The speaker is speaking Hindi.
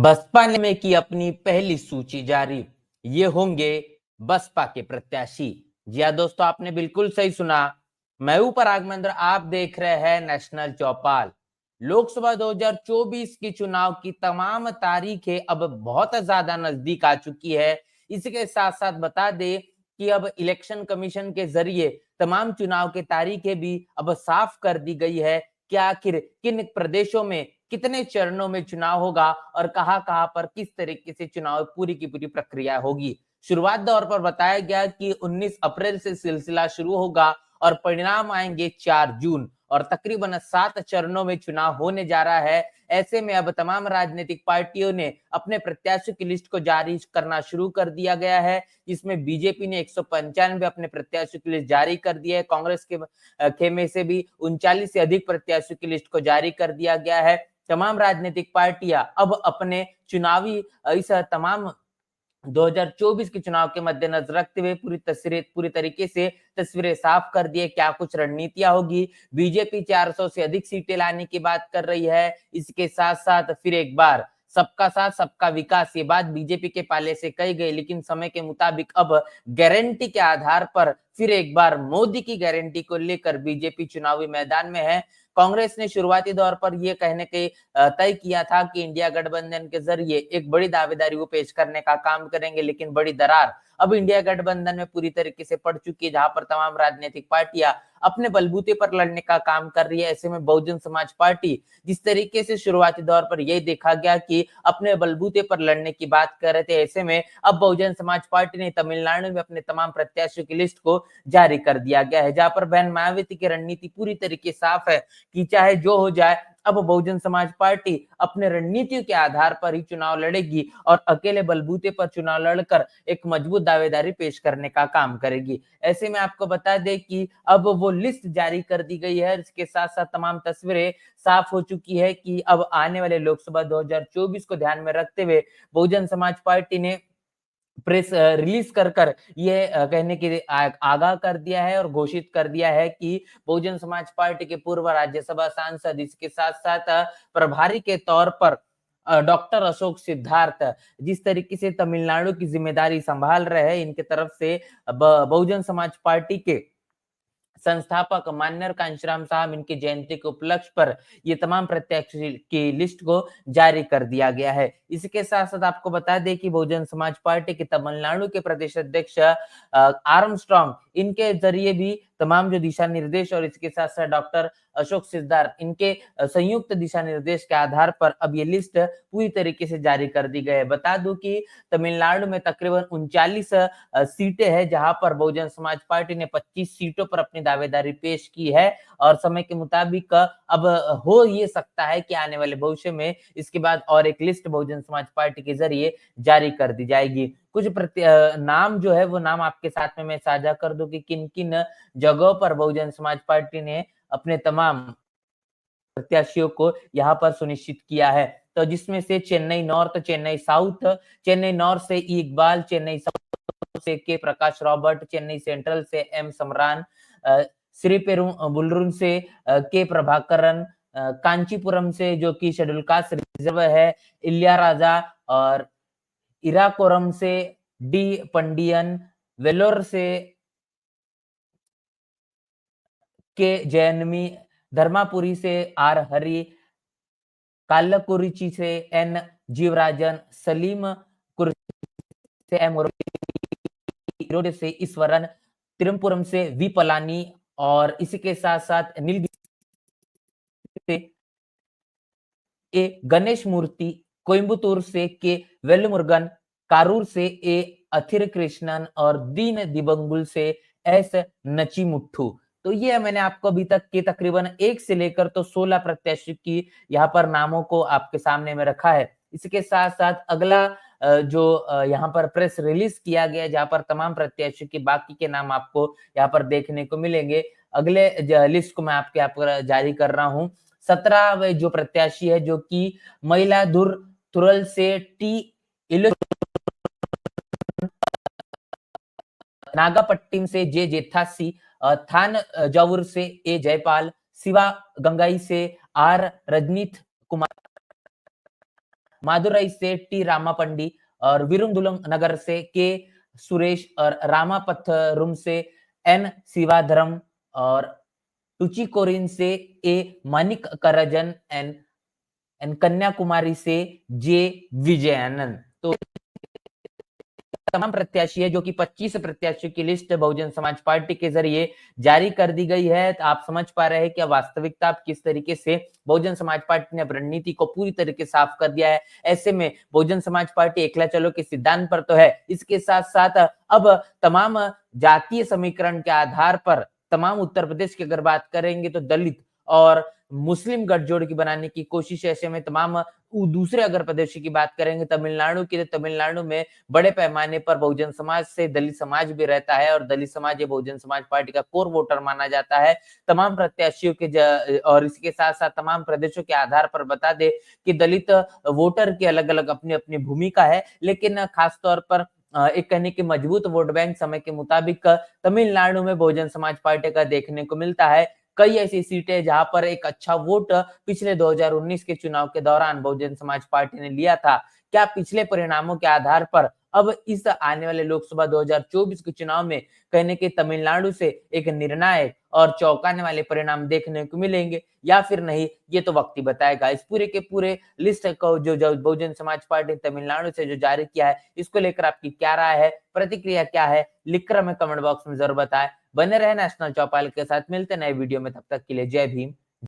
बसपा ने की अपनी पहली सूची जारी, ये होंगे बसपा के प्रत्याशी। जी हाँ दोस्तों, आपने बिल्कुल सही सुना। मैं हूं पराग महेंद्र, आप देख रहे हैं नेशनल चौपाल। लोकसभा 2024 की चुनाव की तमाम तारीखें अब बहुत ज्यादा नजदीक आ चुकी है। इसके साथ साथ बता दे कि अब इलेक्शन कमीशन के जरिए तमाम चुनाव की तारीखें भी अब साफ कर दी गई है कि आखिर किन प्रदेशों में कितने चरणों में चुनाव होगा और कहां-कहां पर किस तरीके से चुनाव पूरी की पूरी प्रक्रिया होगी। शुरुआत दौर पर बताया गया कि 19 अप्रैल से सिलसिला शुरू होगा और परिणाम आएंगे 4 जून और तकरीबन 7 चरणों में चुनाव होने जा रहा है। ऐसे में अब तमाम राजनीतिक पार्टियों ने अपने प्रत्याशियों की लिस्ट को जारी करना शुरू कर दिया गया है। इसमें बीजेपी ने 195 अपने प्रत्याशियों की लिस्ट जारी कर दी है। कांग्रेस के खेमे से भी 39 से अधिक प्रत्याशियों की लिस्ट को जारी कर दिया गया है। तमाम राजनीतिक पार्टियां अब अपने चुनावी इस तमाम 2024 के चुनाव के मद्देनजर रखते हुए पूरी तरीके से तस्वीरें साफ कर दी है। क्या कुछ रणनीतियां होगी। बीजेपी 400 से अधिक सीटें लाने की बात कर रही है। इसके साथ साथ फिर एक बार सबका साथ सबका विकास, ये बात बीजेपी के पाले से कही गई, लेकिन समय के मुताबिक अब गारंटी के आधार पर फिर एक बार मोदी की गारंटी को लेकर बीजेपी चुनावी मैदान में है। कांग्रेस ने शुरुआती दौर पर यह कहने के तय किया था कि इंडिया गठबंधन के जरिए एक बड़ी दावेदारी को पेश करने का काम करेंगे, लेकिन बड़ी दरार अब इंडिया गठबंधन में पूरी तरीके से पड़ चुकी है, जहां पर तमाम राजनीतिक पार्टियां अपने बलबूते पर लड़ने का काम कर रही है। ऐसे में बहुजन समाज पार्टी जिस तरीके से शुरुआती दौर पर यही देखा गया कि अपने बलबूते पर लड़ने की बात कर रहे थे, ऐसे में अब बहुजन समाज पार्टी ने तमिलनाडु में अपने तमाम प्रत्याशियों की लिस्ट को जारी कर दिया गया है, जहां पर बहन मायावती की रणनीति पूरी तरीके साफ है कि चाहे जो हो जाए, अब बहुजन समाज पार्टी अपने रणनीतियों के आधार पर ही चुनाव लड़ेगी और अकेले बलबूते पर चुनाव लड़कर एक मजबूत दावेदारी पेश करने का काम करेगी। ऐसे में आपको बता दें कि अब वो लिस्ट जारी कर दी गई है। इसके साथ साथ तमाम तस्वीरें साफ हो चुकी है कि अब आने वाले लोकसभा 2024 को ध्यान में रखते हुए बहुजन समाज पार्टी ने प्रेस रिलीज कर ये कहने के लिए आगाह कर दिया है और घोषित कर दिया है कि बहुजन समाज पार्टी के पूर्व राज्यसभा सांसद, इसके साथ साथ प्रभारी के तौर पर डॉक्टर अशोक सिद्धार्थ जिस तरीके से तमिलनाडु की जिम्मेदारी संभाल रहे हैं, इनके तरफ से बहुजन समाज पार्टी के संस्थापक मान्यवर कांशीराम साहब इनकी जयंती के उपलक्ष्य पर ये तमाम प्रत्याशी की लिस्ट को जारी कर दिया गया है। इसके साथ साथ आपको बता दें कि बहुजन समाज पार्टी के तमिलनाडु के प्रदेश अध्यक्ष आर्मस्ट्रॉन्ग, इनके जरिए भी तमाम जो दिशा निर्देश और इसके साथ साथ डॉक्टर अशोक सिद्धार्थ इनके संयुक्त दिशा निर्देश के आधार पर अब ये लिस्ट पूरी तरीके से जारी कर दी गई है। बता दूं कि तमिलनाडु में तकरीबन 39 सीटें हैं, जहां पर बहुजन समाज पार्टी ने 25 सीटों पर अपनी दावेदारी पेश की है और समय के मुताबिक अब हो ये सकता है कि आने वाले भविष्य में इसके बाद और एक लिस्ट बहुजन समाज पार्टी के जरिए जारी कर दी जाएगी। कुछ नाम जो है वो नाम आपके साथ में मैं साझा कर दूं कि किन किन जगहों पर बहुजन समाज पार्टी ने अपने तमाम प्रत्याशियों को यहाँ पर सुनिश्चित किया है। तो जिसमें से Chennai north, Chennai south, Chennai north से ई इकबाल, चेन्नई साउथ से के प्रकाश रॉबर्ट, चेन्नई सेंट्रल से एम समरान, बुलरुन से के प्रभाकरन, कांचीपुरम से जो कि शेड्यूल कास्ट रिजर्व है इलिया राजा, और इराकोरम से डी पंडियन, वेलोर से के जैनमी, धर्मापुरी से आर हरि, काल्लकुरिची से एन जीवराजन, सलीम से एम इरोडे से ईश्वरन, तिरुपुरम से वी पलानी और इसी के साथ साथ नीलगिरी से ए गणेश मूर्ति, कोयम्बतूर से के वेलमुरुगन, कारूर से ए अथिर कृष्णन और दीन दिबंगुल से एस नचीमुट्ठू। तो ये मैंने आपको अभी तक के तकरीबन 1 से लेकर तो 16 प्रत्याशी की यहाँ पर नामों को आपके सामने में रखा है। इसके साथ साथ अगला जो यहाँ पर प्रेस रिलीज किया गया, जहाँ पर तमाम प्रत्याशियों के बाकी के नाम आपको यहाँ पर देखने को मिलेंगे। अगले लिस्ट को मैं आपके यहाँ पर जारी कर रहा हूँ। 17वें जो प्रत्याशी है जो कि मयिलादुर तुरल से टी इलो, नागापट्टिनम से जे जेथासी, थान जावुर से ए जयपाल, शिवा गंगाई से आर रजनीत कुमार, मादुरई से टी रामापंडी और विरुंधुलम से के सुरेश और रामापथरुम से एन शिवाधरम और टुचिकोरिन से ए मानिक करजन एन कन्याकुमारी से जे विजयानंद। तो तमाम प्रत्याशी है जो कि 25 प्रत्याशियों की लिस्ट बहुजन समाज पार्टी के जरिए जारी कर दी गई है। तो आप समझ पा रहे हैं कि वास्तविकता किस तरीके से बहुजन समाज पार्टी ने रणनीति को पूरी तरीके से साफ कर दिया है। ऐसे में बहुजन समाज पार्टी एकला चलो के सिद्धांत पर तो है, इसके साथ साथ अब तमाम जातीय समीकरण के आधार पर तमाम उत्तर प्रदेश की अगर बात करेंगे तो दलित और मुस्लिम गठजोड़ की बनाने की कोशिश है। ऐसे में तमाम दूसरे अगर प्रदेशों की बात करेंगे तमिलनाडु की, तो तमिलनाडु में बड़े पैमाने पर बहुजन समाज से दलित समाज भी रहता है और दलित समाज ये बहुजन समाज पार्टी का कोर वोटर माना जाता है। तमाम प्रत्याशियों के और इसके साथ साथ तमाम प्रदेशों के आधार पर बता दे कि दलित वोटर की अलग अलग अपनी अपनी भूमिका है, लेकिन खासतौर पर एक कहने की मजबूत वोट बैंक समय के मुताबिक तमिलनाडु में बहुजन समाज पार्टी का देखने को मिलता है। कई ऐसी सीटें जहां पर एक अच्छा वोट पिछले 2019 के चुनाव के दौरान बहुजन समाज पार्टी ने लिया था। क्या पिछले परिणामों के आधार पर अब इस आने वाले लोकसभा 2024 के चुनाव में कहने के तमिलनाडु से एक निर्णायक और चौंकाने वाले परिणाम देखने को मिलेंगे या फिर नहीं, ये तो वक्त ही बताएगा। इस पूरे के पूरे लिस्ट को जो बहुजन समाज पार्टी तमिलनाडु से जो जारी किया है, इसको लेकर आपकी क्या राय है, प्रतिक्रिया क्या है, लिखकर हमें कमेंट बॉक्स में जरूर बताएं। बने रहे नेशनल चौपाल के साथ, मिलते नए वीडियो में, तब तक के लिए जय भीम।